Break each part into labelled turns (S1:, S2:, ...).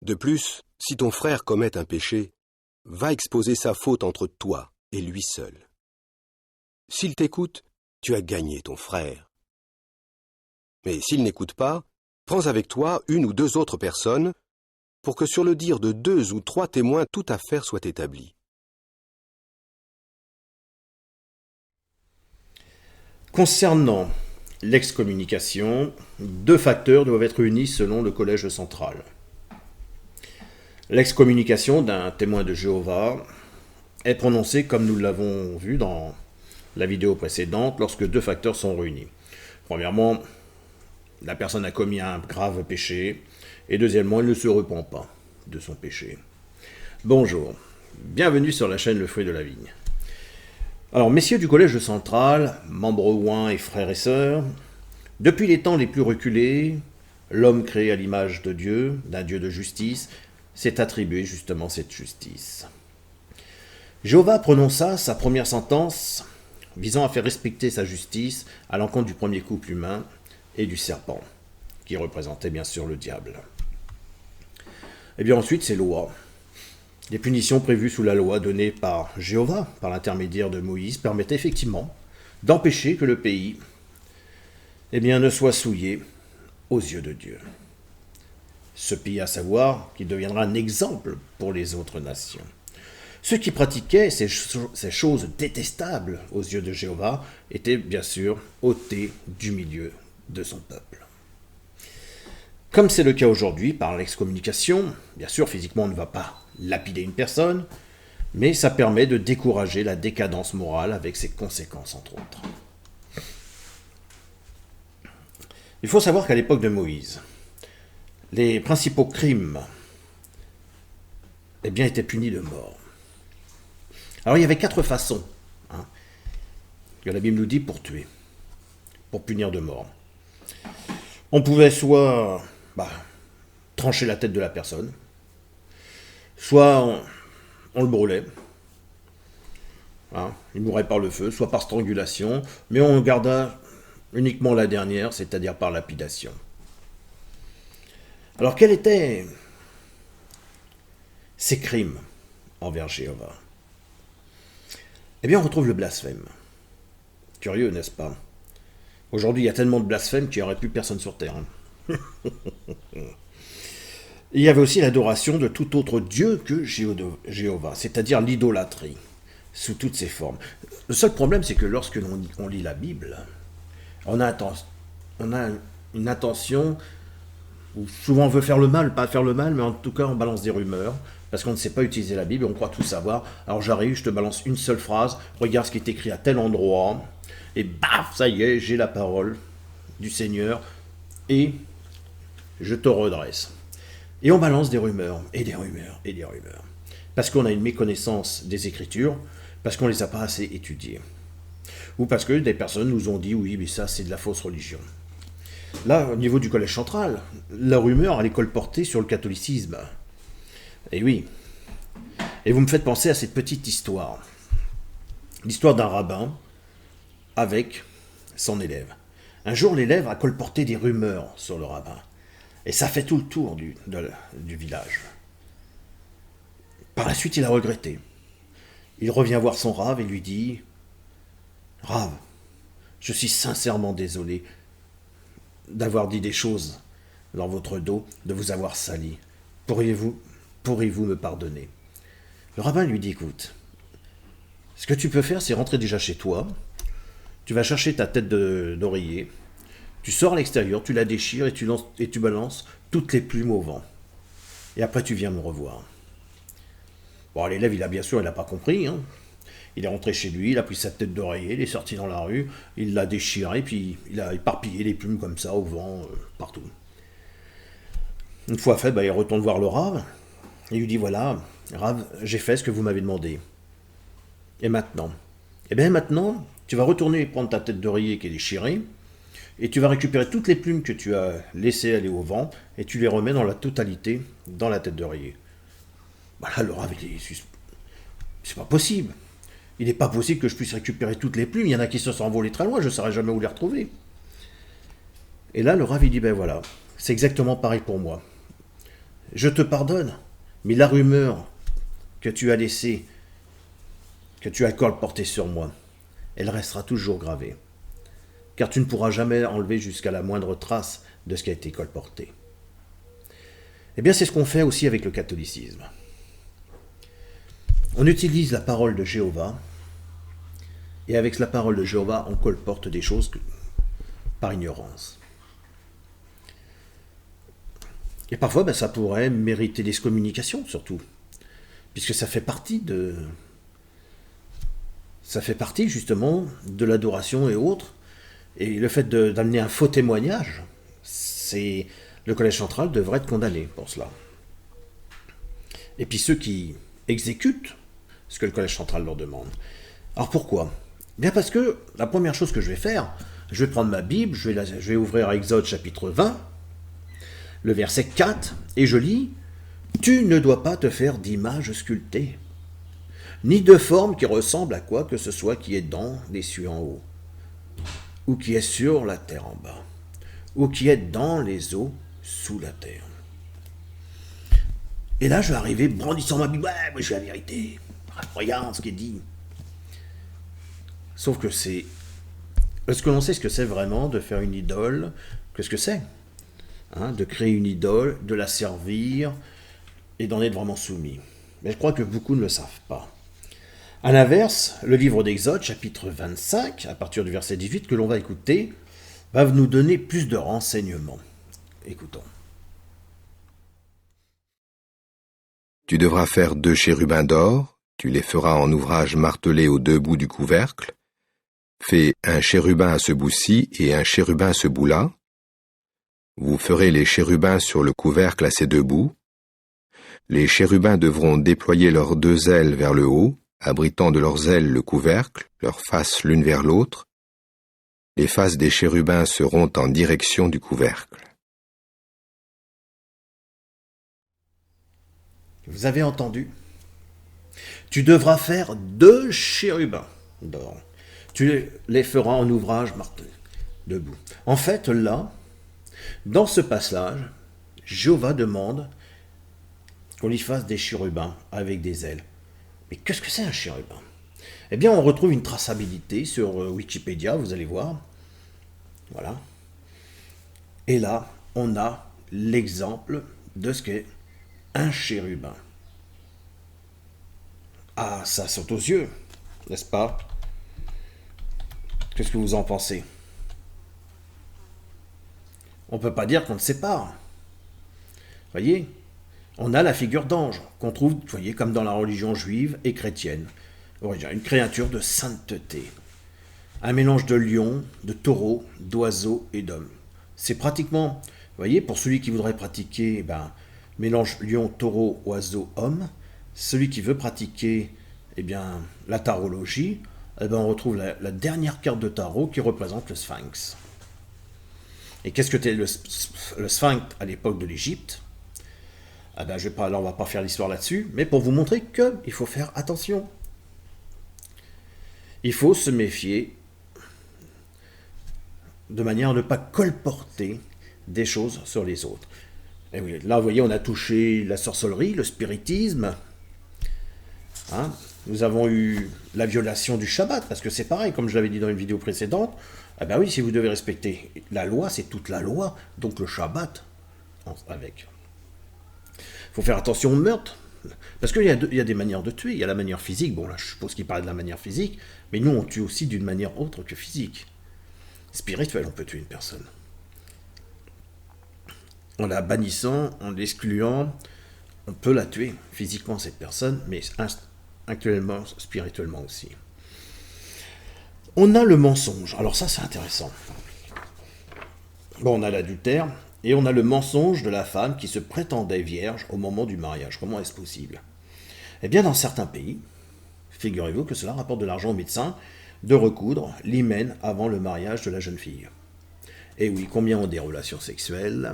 S1: De plus, si ton frère commet un péché, va exposer sa faute entre toi et lui seul. S'il t'écoute, tu as gagné ton frère. Mais s'il n'écoute pas, prends avec toi une ou deux autres personnes pour que sur le dire de 2 ou 3 témoins toute affaire soit établie.
S2: Concernant l'excommunication, 2 facteurs doivent être unis selon le collège central. L'excommunication d'un témoin de Jéhovah est prononcée, comme nous l'avons vu dans la vidéo précédente, lorsque 2 facteurs sont réunis. Premièrement, la personne a commis un grave péché, et deuxièmement, elle ne se repent pas de son péché. Bonjour, bienvenue sur la chaîne Le Fruit de la Vigne. Alors, messieurs du collège central, membres ouins et frères et sœurs, depuis les temps les plus reculés, l'homme créé à l'image de Dieu, d'un Dieu de justice, s'est attribué justement cette justice. Jéhovah prononça sa première sentence visant à faire respecter sa justice à l'encontre du premier couple humain et du serpent, qui représentait bien sûr le diable. Et bien ensuite, ces lois. Les punitions prévues sous la loi donnée par Jéhovah, par l'intermédiaire de Moïse, permettaient effectivement d'empêcher que le pays ne soit souillé aux yeux de Dieu. Ce pays, à savoir, qui deviendra un exemple pour les autres nations. Ceux qui pratiquaient ces choses détestables aux yeux de Jéhovah étaient bien sûr ôtés du milieu de son peuple. Comme c'est le cas aujourd'hui par l'excommunication, bien sûr physiquement on ne va pas lapider une personne, mais ça permet de décourager la décadence morale avec ses conséquences entre autres. Il faut savoir qu'à l'époque de Moïse, les principaux crimes étaient punis de mort. Alors il y avait 4 façons que la Bible nous dit pour tuer, pour punir de mort. On pouvait soit trancher la tête de la personne, soit on le brûlait, il mourait par le feu, soit par strangulation, mais on garda uniquement la dernière, c'est-à-dire par lapidation. Alors quels étaient ces crimes envers Jéhovah ? Eh bien on retrouve le blasphème. Curieux, n'est-ce pas ? Aujourd'hui, il y a tellement de blasphèmes qu'il n'y aurait plus personne sur Terre. Il y avait aussi l'adoration de tout autre Dieu que Jéhovah, c'est-à-dire l'idolâtrie, sous toutes ses formes. Le seul problème, c'est que lorsque l'on lit la Bible, on a une intention où souvent on veut faire le mal, pas faire le mal, mais en tout cas on balance des rumeurs, parce qu'on ne sait pas utiliser la Bible, on croit tout savoir. Alors j'arrive, je te balance une seule phrase, regarde ce qui est écrit à tel endroit, et baf, ça y est, j'ai la parole du Seigneur, et je te redresse. Et on balance des rumeurs, et des rumeurs, et des rumeurs. Parce qu'on a une méconnaissance des Écritures, parce qu'on ne les a pas assez étudiées. Ou parce que des personnes nous ont dit, oui, mais ça, c'est de la fausse religion. Là, au niveau du collège central, la rumeur, elle est colportée sur le catholicisme. Et oui. Et vous me faites penser à cette petite histoire. L'histoire d'un rabbin avec son élève. Un jour, l'élève a colporté des rumeurs sur le rabbin. Et ça fait tout le tour du village. Par la suite, il a regretté. Il revient voir son rave et lui dit « Rave, je suis sincèrement désolé d'avoir dit des choses dans votre dos, de vous avoir sali. Pourriez-vous me pardonner ?» Le rabbin lui dit « Écoute, ce que tu peux faire, c'est rentrer déjà chez toi. Tu vas chercher ta tête d'oreiller. Tu sors à l'extérieur, tu la déchires et tu balances toutes les plumes au vent. Et après, tu viens me revoir. » Bon, l'élève, il n'a pas compris. Il est rentré chez lui, il a pris sa tête d'oreiller, il est sorti dans la rue, il l'a déchiré, puis il a éparpillé les plumes comme ça, au vent, partout. Une fois fait, il retourne voir le rave. Il lui dit, voilà, rave, j'ai fait ce que vous m'avez demandé. Et maintenant ? Eh bien maintenant, tu vas retourner prendre ta tête d'oreiller qui est déchirée, et tu vas récupérer toutes les plumes que tu as laissées aller au vent, et tu les remets dans la totalité dans la tête d'oreiller. Là, le rave, il dit, c'est pas possible. Il n'est pas possible que je puisse récupérer toutes les plumes, il y en a qui se sont envolées très loin, je ne saurais jamais où les retrouver. Et là, le rave, il dit, ben voilà, c'est exactement pareil pour moi. Je te pardonne, mais la rumeur que tu as laissée, que tu as colportée sur moi, elle restera toujours gravée, car tu ne pourras jamais enlever jusqu'à la moindre trace de ce qui a été colporté. Eh bien, c'est ce qu'on fait aussi avec le catholicisme. On utilise la parole de Jéhovah, et avec la parole de Jéhovah, on colporte des choses par ignorance. Et parfois, ça pourrait mériter l'excommunication, surtout, puisque ça fait partie justement de l'adoration et autres. Et le fait d'amener un faux témoignage, le collège central devrait être condamné pour cela. Et puis ceux qui exécutent ce que le collège central leur demande. Alors pourquoi ? Bien parce que la première chose que je vais faire, je vais prendre ma Bible, je vais ouvrir Exode chapitre 20, le verset 4, et je lis « Tu ne dois pas te faire d'image sculptée, ni de forme qui ressemble à quoi que ce soit qui est dans les cieux en haut, ou qui est sur la terre en bas, ou qui est dans les eaux sous la terre. » Et là, je vais arriver brandissant ma Bible. Ouais, moi j'ai la vérité. Regarde ce qui est dit. Sauf que est-ce que l'on sait ce que c'est vraiment de faire une idole? Qu'est-ce que c'est de créer une idole, de la servir et d'en être vraiment soumis. Mais je crois que beaucoup ne le savent pas. À l'inverse, le livre d'Exode, chapitre 25, à partir du verset 18, que l'on va écouter, va nous donner plus de renseignements. Écoutons.
S1: Tu devras faire 2 chérubins d'or, tu les feras en ouvrage martelé aux 2 bouts du couvercle. Fais un chérubin à ce bout-ci et un chérubin à ce bout-là. Vous ferez les chérubins sur le couvercle à ces 2 bouts. Les chérubins devront déployer leurs 2 ailes vers le haut, abritant de leurs ailes le couvercle, leurs faces l'une vers l'autre. Les faces des chérubins seront en direction du couvercle.
S2: Vous avez entendu? Tu devras faire 2 chérubins d'or. Tu les feras en ouvrage martelé, debout. En fait, là, dans ce passage, Jéhovah demande qu'on lui fasse des chérubins avec des ailes. Mais qu'est-ce que c'est un chérubin? Eh bien, on retrouve une traçabilité sur Wikipédia, vous allez voir. Voilà. Et là, on a l'exemple de ce qu'est un chérubin. Ah, ça saute aux yeux, n'est-ce pas? Qu'est-ce que vous en pensez? On ne peut pas dire qu'on ne sait pas. Voyez, on a la figure d'ange qu'on trouve, voyez, comme dans la religion juive et chrétienne. Une créature de sainteté. Un mélange de lion, de taureau, d'oiseau et d'homme. C'est pratiquement, vous voyez, pour celui qui voudrait pratiquer, mélange lion, taureau, oiseau, homme. Celui qui veut pratiquer, la tarologie, on retrouve la dernière carte de tarot qui représente le sphinx. Et qu'est-ce que c'était le sphinx à l'époque de l'Égypte? Là, on va pas faire l'histoire là-dessus, mais pour vous montrer qu'il faut faire attention. Il faut se méfier de manière à ne pas colporter des choses sur les autres. Et oui, là, vous voyez, on a touché la sorcellerie, le spiritisme. Nous avons eu la violation du Shabbat, parce que c'est pareil, comme je l'avais dit dans une vidéo précédente. Oui, si vous devez respecter la loi, c'est toute la loi, donc le Shabbat avec. Il faut faire attention au meurtre, parce qu'il y a des manières de tuer. Il y a la manière physique, bon là je suppose qu'il parle de la manière physique, mais nous on tue aussi d'une manière autre que physique. Spirituelle, on peut tuer une personne. En la bannissant, en l'excluant, on peut la tuer physiquement cette personne, mais actuellement, spirituellement aussi. On a le mensonge. Alors ça, c'est intéressant. Bon, on a l'adultère, et on a le mensonge de la femme qui se prétendait vierge au moment du mariage. Comment est-ce possible? Eh bien, dans certains pays, figurez-vous que cela rapporte de l'argent aux médecins de recoudre l'hymen avant le mariage de la jeune fille. Et oui, combien ont des relations sexuelles?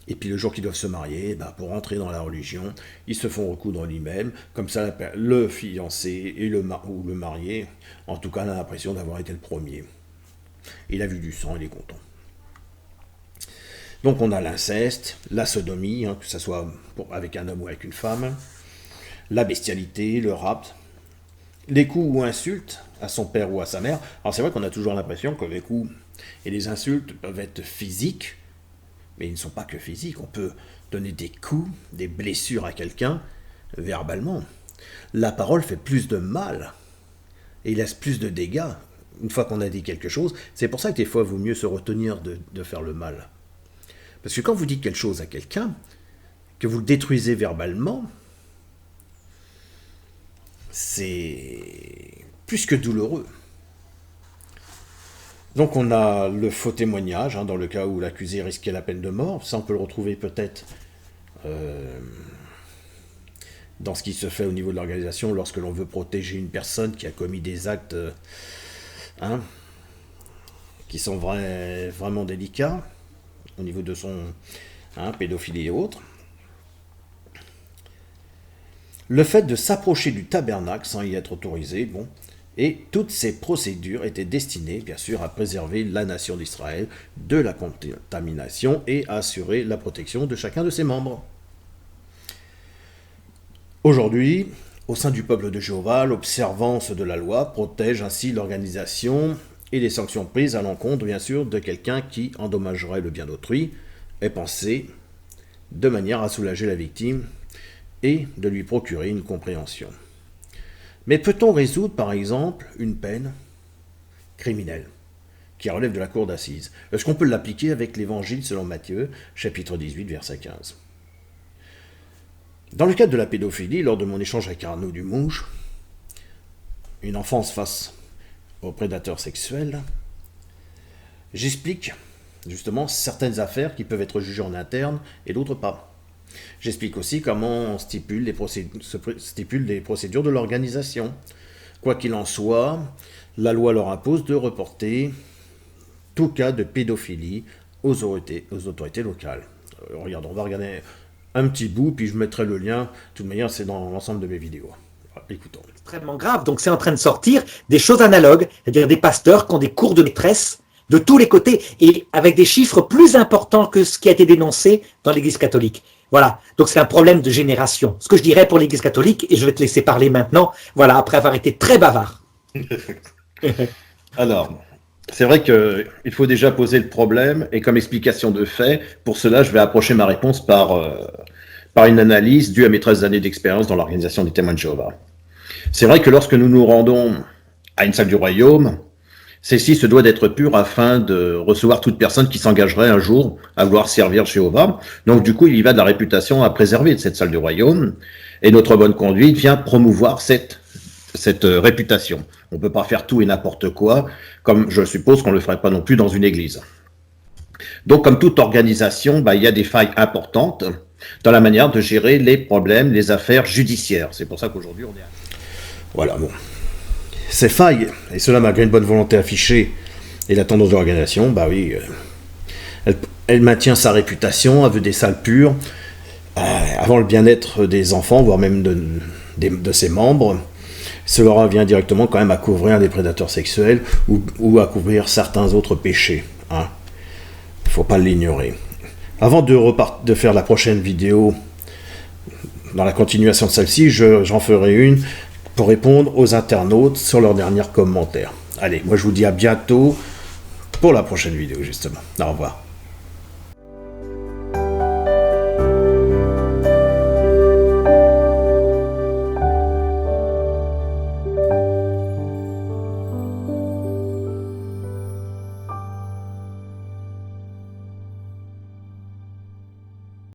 S2: Et puis le jour qu'ils doivent se marier, pour entrer dans la religion, ils se font recoudre l'hymen. Comme ça, le fiancé et ou le marié, en tout cas, a l'impression d'avoir été le premier. Il a vu du sang, il est content. Donc on a l'inceste, la sodomie, que ce soit avec un homme ou avec une femme, la bestialité, le rapt, les coups ou insultes à son père ou à sa mère. Alors c'est vrai qu'on a toujours l'impression que les coups et les insultes peuvent être physiques, mais ils ne sont pas que physiques. On peut donner des coups, des blessures à quelqu'un verbalement. La parole fait plus de mal et laisse plus de dégâts une fois qu'on a dit quelque chose. C'est pour ça que des fois, il vaut mieux se retenir de faire le mal. Parce que quand vous dites quelque chose à quelqu'un, que vous le détruisez verbalement, c'est plus que douloureux. Donc on a le faux témoignage, dans le cas où l'accusé risquait la peine de mort. Ça, on peut le retrouver peut-être dans ce qui se fait au niveau de l'organisation lorsque l'on veut protéger une personne qui a commis des actes qui sont vraiment délicats au niveau de son pédophilie et autres. Le fait de s'approcher du tabernacle sans y être autorisé, et toutes ces procédures étaient destinées, bien sûr, à préserver la nation d'Israël de la contamination et à assurer la protection de chacun de ses membres. Aujourd'hui, au sein du peuple de Jéhovah, l'observance de la loi protège ainsi l'organisation et les sanctions prises à l'encontre, bien sûr, de quelqu'un qui endommagerait le bien d'autrui est pensée de manière à soulager la victime et de lui procurer une compréhension. Mais peut-on résoudre, par exemple, une peine criminelle qui relève de la cour d'assises? Est-ce qu'on peut l'appliquer avec l'Évangile selon Matthieu, chapitre 18, verset 15? Dans le cadre de la pédophilie, lors de mon échange avec Arnaud Dumouche, une enfance face aux prédateurs sexuels, j'explique justement certaines affaires qui peuvent être jugées en interne et d'autres pas. J'explique aussi comment on stipule les procédures de l'organisation. Quoi qu'il en soit, la loi leur impose de reporter tout cas de pédophilie aux autorités locales. Regarde, on va regarder un petit bout, puis je mettrai le lien. De toute manière, c'est dans l'ensemble de mes vidéos. Écoutons.
S3: Extrêmement grave. Donc, c'est en train de sortir des choses analogues, c'est-à-dire des pasteurs qui ont des cours de maîtresse de tous les côtés et avec des chiffres plus importants que ce qui a été dénoncé dans l'Église catholique. Voilà. Donc, c'est un problème de génération. Ce que je dirais pour l'Église catholique, et je vais te laisser parler maintenant, voilà, après avoir été très bavard.
S4: Alors, c'est vrai qu'il faut déjà poser le problème, et comme explication de fait, pour cela, je vais approcher ma réponse par une analyse due à mes 13 années d'expérience dans l'organisation des témoins de Jéhovah. C'est vrai que lorsque nous nous rendons à une salle du royaume, celle-ci se doit d'être pure afin de recevoir toute personne qui s'engagerait un jour à vouloir servir Jéhovah. Donc du coup, il y va de la réputation à préserver de cette salle du royaume, et notre bonne conduite vient promouvoir cette réputation. On ne peut pas faire tout et n'importe quoi, comme je suppose qu'on ne le ferait pas non plus dans une église. Donc comme toute organisation, il y a des failles importantes dans la manière de gérer les problèmes, les affaires judiciaires. C'est pour ça qu'aujourd'hui, on est...
S2: Voilà, bon. Ces failles, et cela malgré une bonne volonté affichée et la tendance de l'organisation, oui, elle maintient sa réputation, elle veut des salles pures, avant le bien-être des enfants, voire même de ses membres. Cela revient directement quand même à couvrir des prédateurs sexuels ou à couvrir certains autres péchés. Il ne faut pas l'ignorer. Avant de faire la prochaine vidéo, dans la continuation de celle-ci, j'en ferai une pour répondre aux internautes sur leurs derniers commentaires. Allez, moi je vous dis à bientôt pour la prochaine vidéo justement. Au revoir.